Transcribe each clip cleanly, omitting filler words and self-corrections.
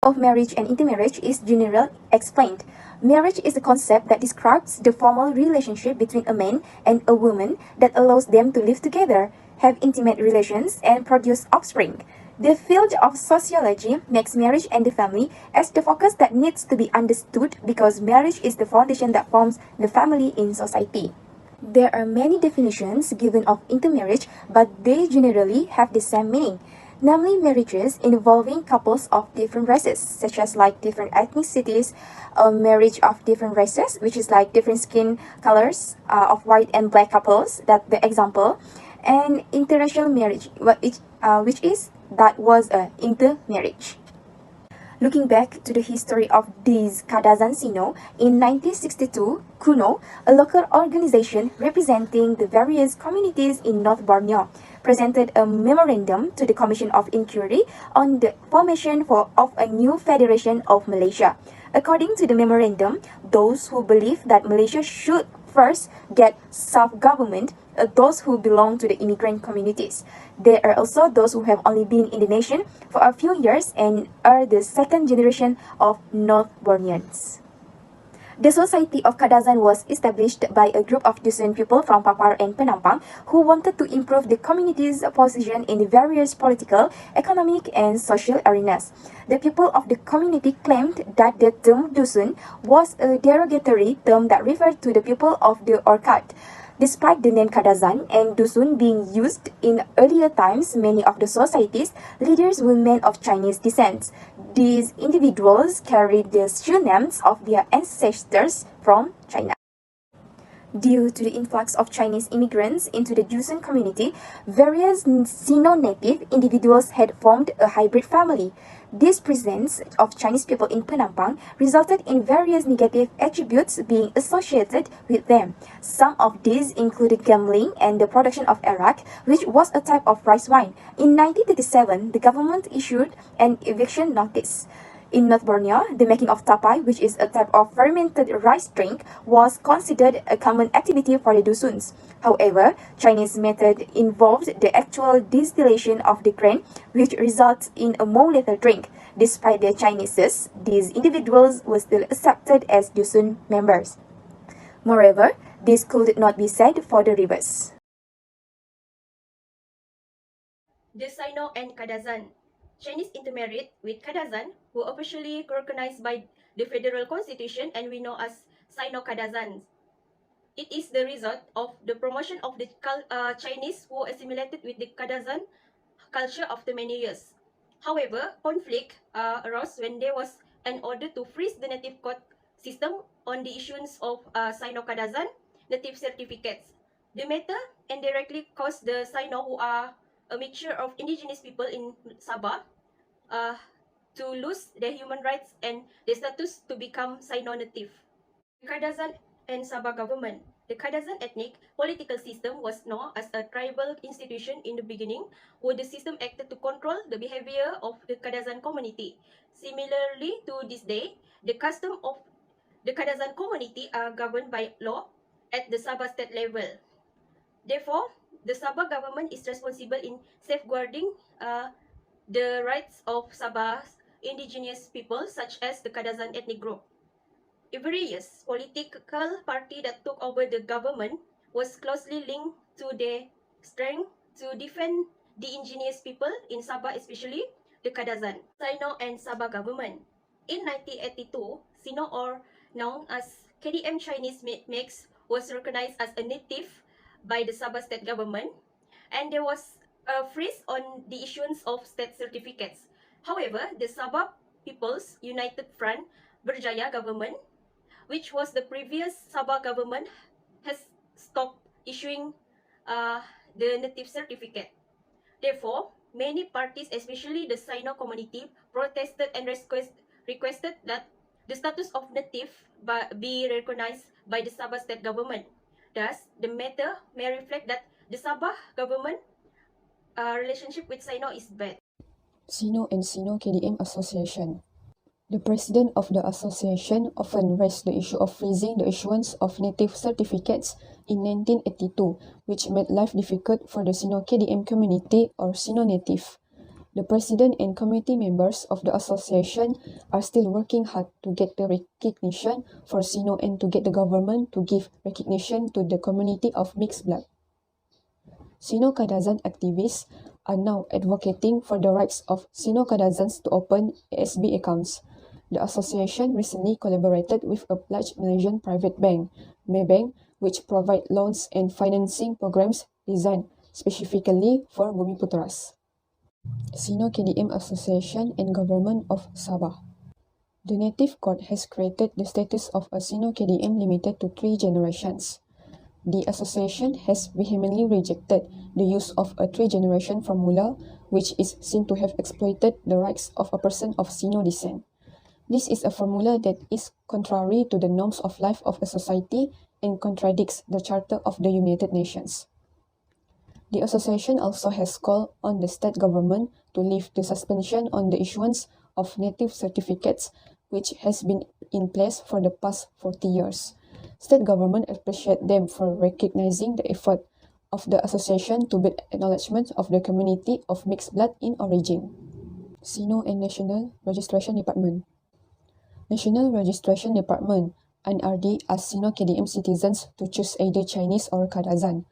Of marriage and intermarriage is generally explained. Marriage is a concept that describes the formal relationship between a man and a woman that allows them to live together, have intimate relations, and produce offspring. The field of sociology makes marriage and the family as the focus that needs to be understood because marriage is the foundation that forms the family in society. There are many definitions given of intermarriage, but they generally have the same meaning, namely marriages involving couples of different races, such as like different ethnicities, a marriage of different races, which is like different skin colors of white and black couples, that the example, and interracial marriage, which is that was a intermarriage. Looking back to the history of these Kadazan Sino, in 1962, Kuno, a local organization representing the various communities in North Borneo, presented a memorandum to the Commission of Inquiry on the formation of a new Federation of Malaysia. According to the memorandum, those who believe that Malaysia should first get self-government those who belong to the immigrant communities. There are also those who have only been in the nation for a few years and are the second generation of North Borneans. The Society of Kadazan was established by a group of Dusun people from Papar and Penampang who wanted to improve the community's position in the various political, economic, and social arenas. The people of the community claimed that the term Dusun was a derogatory term that referred to the people of the Orchard. Despite the name Kadazan and Dusun being used in earlier times, many of the society's leaders were men of Chinese descent. These individuals carried the surnames of their ancestors from China. Due to the influx of Chinese immigrants into the Dusun community, various Sino-native individuals had formed a hybrid family. This presence of Chinese people in Penampang resulted in various negative attributes being associated with them. Some of these included gambling and the production of arak, which was a type of rice wine. In 1937, the government issued an eviction notice. In North Borneo, the making of tapai, which is a type of fermented rice drink, was considered a common activity for the Dusuns. However, Chinese method involved the actual distillation of the grain, which results in a more lethal drink. Despite their Chineses, these individuals were still accepted as Dusun members. Moreover, this could not be said for the reverse. The Sino and Kadazan. Chinese intermarried with Kadazan, who officially recognized by the federal constitution and we know as Sino-Kadazan. It is the result of the promotion of the Chinese who assimilated with the Kadazan culture after many years. However, conflict arose when there was an order to freeze the native court system on the issuance of Sino-Kadazan native certificates. The matter indirectly caused the Sino, who are a mixture of indigenous people in Sabah, to lose their human rights and their status to become Sino-native. Kadazan and Sabah government. The Kadazan ethnic political system was known as a tribal institution in the beginning, where the system acted to control the behavior of the Kadazan community. Similarly to this day, the custom of the Kadazan community are governed by law at the Sabah state level. Therefore, the Sabah government is responsible in safeguarding the rights of Sabah's indigenous people, such as the Kadazan ethnic group. Every year, political party that took over the government was closely linked to their strength to defend the indigenous people in Sabah, especially the Kadazan. Sino and Sabah government. In 1982, Sino, or known as KDM Chinese mix, was recognized as a native by the Sabah state government, and there was a freeze on the issuance of state certificates. However, the Sabah People's United Front Berjaya government, which was the previous Sabah government, has stopped issuing the native certificate. Therefore, many parties, especially the Sino community, protested and requested that the status of native be recognized by the Sabah state government. Thus, the matter may reflect that the Sabah government relationship with Sino is bad. Sino and Sino-KDM Association. The president of the association often raised the issue of freezing the issuance of native certificates in 1982, which made life difficult for the Sino-KDM community or Sino-native. The president and committee members of the association are still working hard to get the recognition for Sino and to get the government to give recognition to the community of mixed blood. Sino-Kadazan activists are now advocating for the rights of Sino-Kadazans to open ASB accounts. The association recently collaborated with a large Malaysian private bank, Maybank, which provide loans and financing programs designed specifically for Bumiputras. Sino-KDM Association and Government of Sabah. The Native Court has created the status of a Sino-KDM limited to 3 generations. The association has vehemently rejected the use of a 3-generation formula, which is seen to have exploited the rights of a person of Sino descent. This is a formula that is contrary to the norms of life of a society and contradicts the Charter of the United Nations. The association also has called on the state government to lift the suspension on the issuance of native certificates, which has been in place for the past 40 years. State government appreciate them for recognizing the effort of the association to build acknowledgement of the community of mixed blood in origin. Sino and National Registration Department. National Registration Department (NRD) asks Sino-KDM citizens to choose either Chinese or Kadazan.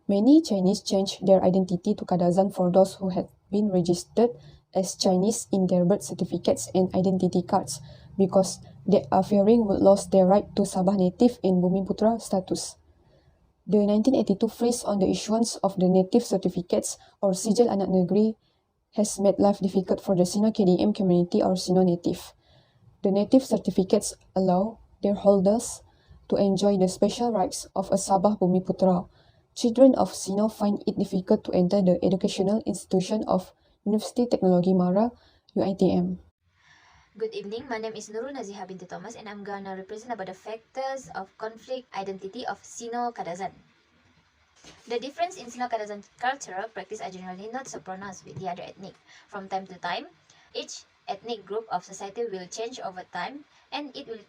Many Chinese change their identity to Kadazan for those who had been registered as Chinese in their birth certificates and identity cards because they are fearing would lose their right to Sabah native and Bumiputra status. The 1982 freeze on the issuance of the native certificates or Sijil Anak Negeri has made life difficult for the Sino-KDM community or Sino-native. The native certificates allow their holders to enjoy the special rights of a Sabah Bumiputra. Children of Sino find it difficult to enter the educational institution of University Teknologi Mara, UITM. Good evening, my name is Nurul Naziha binti Thomas and I'm gonna represent about the factors of conflict identity of Sino-Kadazan. The difference in Sino-Kadazan cultural practice are generally not so pronounced with the other ethnic. From time to time, each ethnic group of society will change over time and it will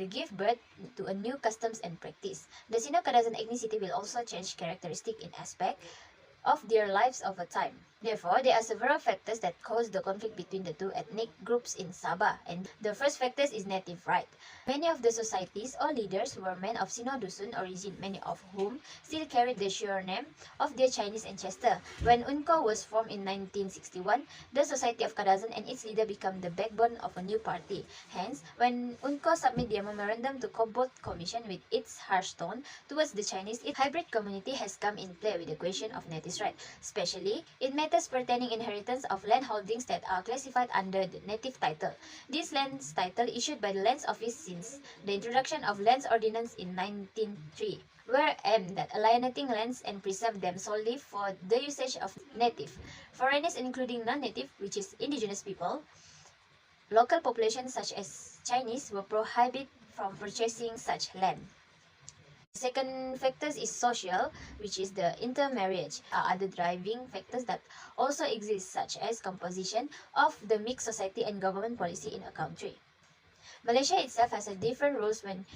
give birth to a new customs and practice. The Sino-Kadazan ethnicity will also change characteristic in aspect of their lives over time. Therefore, there are several factors that cause the conflict between the two ethnic groups in Sabah, and the first factor is native right. Many of the societies or leaders were men of Sino-Dusun origin, many of whom still carried the surname of their Chinese ancestor. When UNCO was formed in 1961, the Society of Kadazan and its leader became the backbone of a new party. Hence, when UNCO submitted their memorandum to Cobalt Commission with its harsh tone towards the Chinese, its hybrid community has come in play with the question of native right, especially in matters pertaining inheritance of land holdings that are classified under the native title. This lands title issued by the Lands Office since the introduction of Lands Ordinance in 1903 were aimed at alienating lands and preserve them solely for the usage of native. Foreigners, including non-native, which is indigenous people, local populations such as Chinese, were prohibited from purchasing such land. Second factors is social, which is the intermarriage. Other driving factors that also exist, such as composition of the mixed society and government policy in a country. Malaysia itself has a different rules when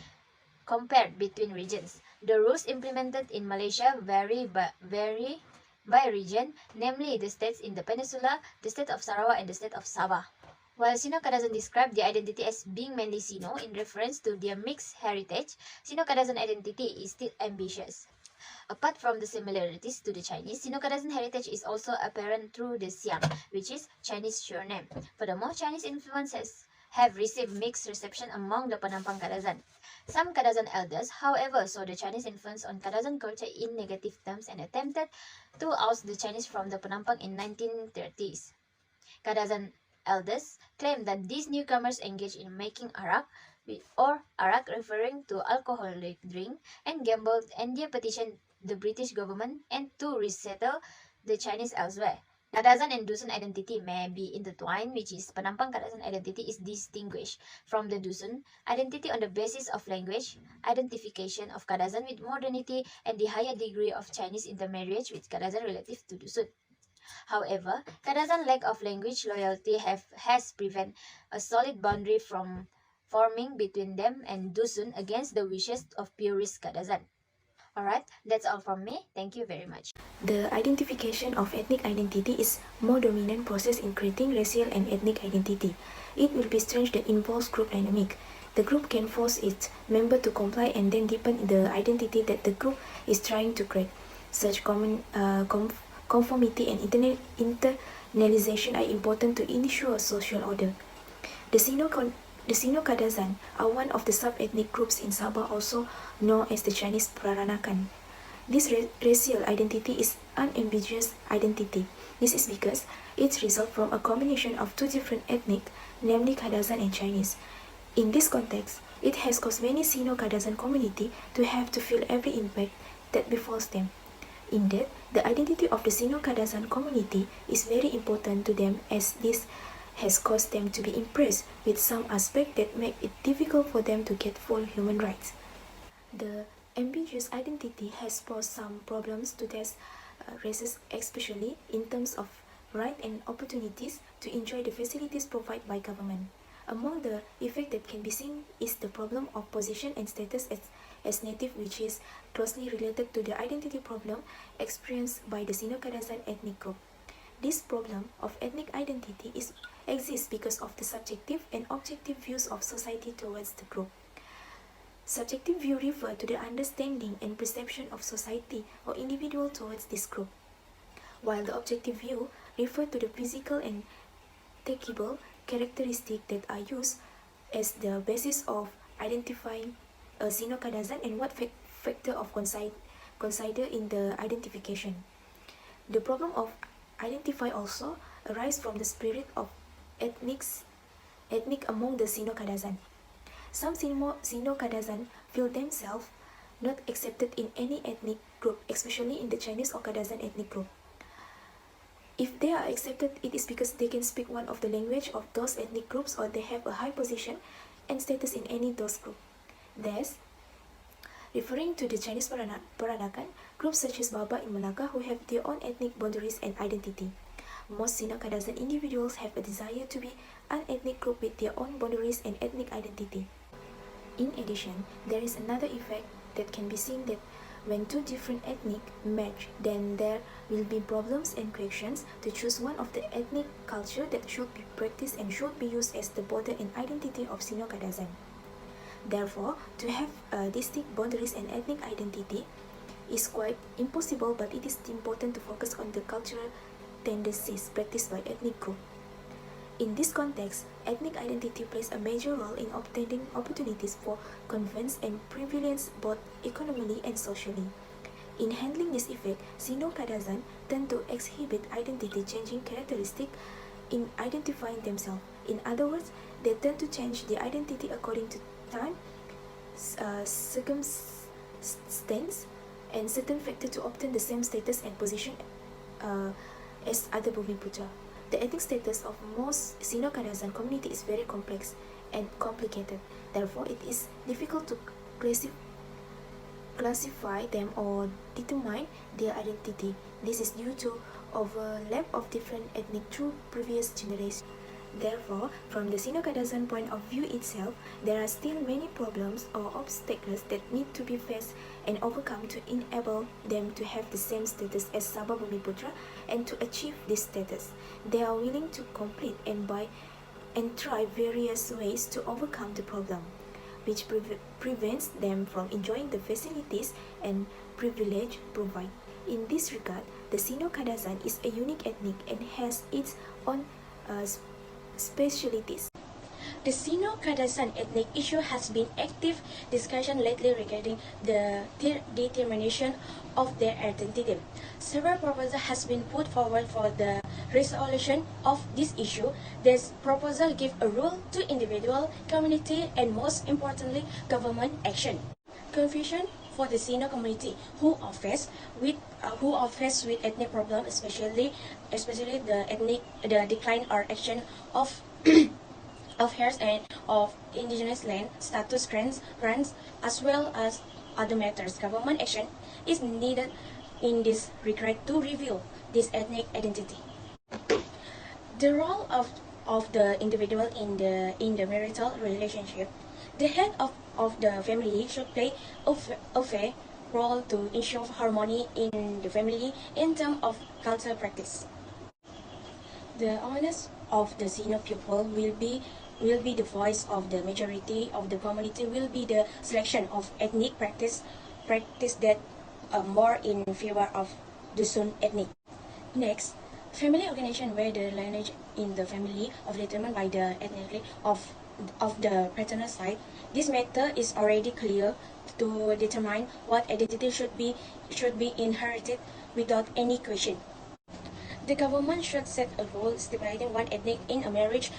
compared between regions. The rules implemented in Malaysia vary by region, namely the states in the peninsula, the state of Sarawak, and the state of Sabah. While Sino-Kadazan describe their identity as being mainly Sino in reference to their mixed heritage, Sino-Kadazan identity is still ambitious. Apart from the similarities to the Chinese, Sino-Kadazan heritage is also apparent through the Siam, which is Chinese surname. Furthermore, Chinese influences have received mixed reception among the Penampang Kadazan. Some Kadazan elders, however, saw the Chinese influence on Kadazan culture in negative terms and attempted to oust the Chinese from the Penampang in 1930s. Kadazan elders claim that these newcomers engaged in making arak, or arak referring to alcoholic drink, and gambled, and they petitioned the British government and to resettle the Chinese elsewhere. Kadazan and Dusun identity may be intertwined, which is Penampang Kadazan identity is distinguished from the Dusun identity on the basis of language identification of Kadazan with modernity and the higher degree of Chinese intermarriage with Kadazan relative to Dusun. However, Kadazan lack of language loyalty has prevented a solid boundary from forming between them and Dusun against the wishes of purist Kadazan. Alright, that's all from me. Thank you very much. The identification of ethnic identity is more dominant process in creating racial and ethnic identity. It will be strange that involves group dynamic. The group can force its member to comply and then deepen the identity that the group is trying to create. Such conformity and internalization are important to ensure social order. The Sino-Kadazan are one of the sub-ethnic groups in Sabah, also known as the Chinese Peranakan. This racial identity is unambiguous identity. This is because it results from a combination of two different ethnic, namely Kadazan and Chinese. In this context, it has caused many Sino-Kadazan community to have to feel every impact that befalls them. In that, the identity of the Sino-Kadazan community is very important to them, as this has caused them to be impressed with some aspect that make it difficult for them to get full human rights. The ambiguous identity has posed some problems to these races, especially in terms of rights and opportunities to enjoy the facilities provided by government. Among the effects that can be seen is the problem of position and status as native, which is closely related to the identity problem experienced by the Sino-Kadazan ethnic group. This problem of ethnic identity exists because of the subjective and objective views of society towards the group. Subjective view refer to the understanding and perception of society or individual towards this group, while the objective view refer to the physical and tangible characteristics that are used as the basis of identifying a Sino-Kadazan and what factor of consider in the identification. The problem of identify also arise from the spirit of ethnic among the Sino-Kadazan. Some Sino-Kadazan feel themselves not accepted in any ethnic group, especially in the Chinese or Kadazan ethnic group. If they are accepted, it is because they can speak one of the language of those ethnic groups, or they have a high position and status in any those group. Thus, referring to the Chinese Peranakan, groups such as Baba in Malacca who have their own ethnic boundaries and identity. Most Sino-Kadazan individuals have a desire to be an ethnic group with their own boundaries and ethnic identity. In addition, there is another effect that can be seen, that when two different ethnic merge, then there will be problems and questions to choose one of the ethnic culture that should be practiced and should be used as the border and identity of Sino-Kadazan. Therefore, to have distinct boundaries and ethnic identity is quite impossible, but it is important to focus on the cultural tendencies practiced by ethnic group. In this context, ethnic identity plays a major role in obtaining opportunities for convenience and privilege both economically and socially. In handling this effect, Sino-Kadazan tend to exhibit identity-changing characteristics in identifying themselves. In other words, they tend to change their identity according to time, circumstance, and certain factors to obtain the same status and position as other Bumiputra. The ethnic status of most Sino-Kadazan community is very complex and complicated. Therefore, it is difficult to classify them or determine their identity. This is due to overlap of different ethnic through previous generations. Therefore, from the Sino-Kadazan point of view itself, there are still many problems or obstacles that need to be faced and overcome to enable them to have the same status as Sabah Bumiputra, and to achieve this status, they are willing to complete and try various ways to overcome the problem, which prevents them from enjoying the facilities and privilege provided. In this regard, the Sino-Kadazan is a unique ethnic and has its own specialties. The Sino-Kadazan ethnic issue has been active discussion lately regarding the determination of their identity. Several proposals has been put forward for the resolution of this issue. This proposal give a role to individual, community, and most importantly, government action. Confusion for the Sino community who are faced with ethnic problem, especially the decline or action of of heirs and of indigenous land status grants, as well as other matters. Government action is needed in this regard to reveal this ethnic identity. The role of the individual in the marital relationship. The head of the family should play a role to ensure harmony in the family in terms of cultural practice. The awareness of the Sino people will be the voice of the majority of the community, will be the selection of ethnic practice that are more in favor of the Sun ethnic. Next, family organization where the lineage in the family of determined by the ethnicity of the paternal side. This method is already clear to determine what identity should be inherited without any question. The government should set a rule stipulating one ethnic in a marriage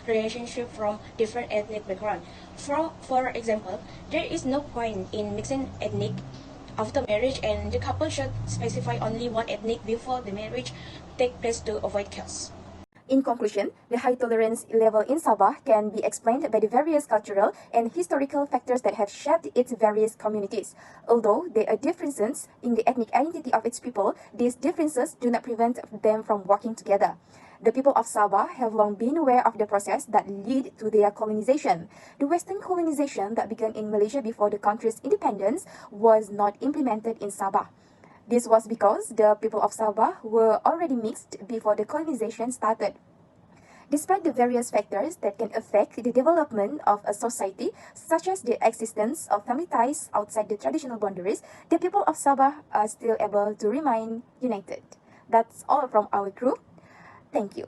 relationship from different ethnic background. For example, there is no point in mixing ethnic after marriage, and the couple should specify only one ethnic before the marriage take place to avoid chaos. In conclusion, the high tolerance level in Sabah can be explained by the various cultural and historical factors that have shaped its various communities. Although there are differences in the ethnic identity of its people, these differences do not prevent them from working together. The people of Sabah have long been aware of the process that led to their colonization. The Western colonization that began in Malaysia before the country's independence was not implemented in Sabah. This was because the people of Sabah were already mixed before the colonization started. Despite the various factors that can affect the development of a society, such as the existence of family ties outside the traditional boundaries, the people of Sabah are still able to remain united. That's all from our crew. Thank you.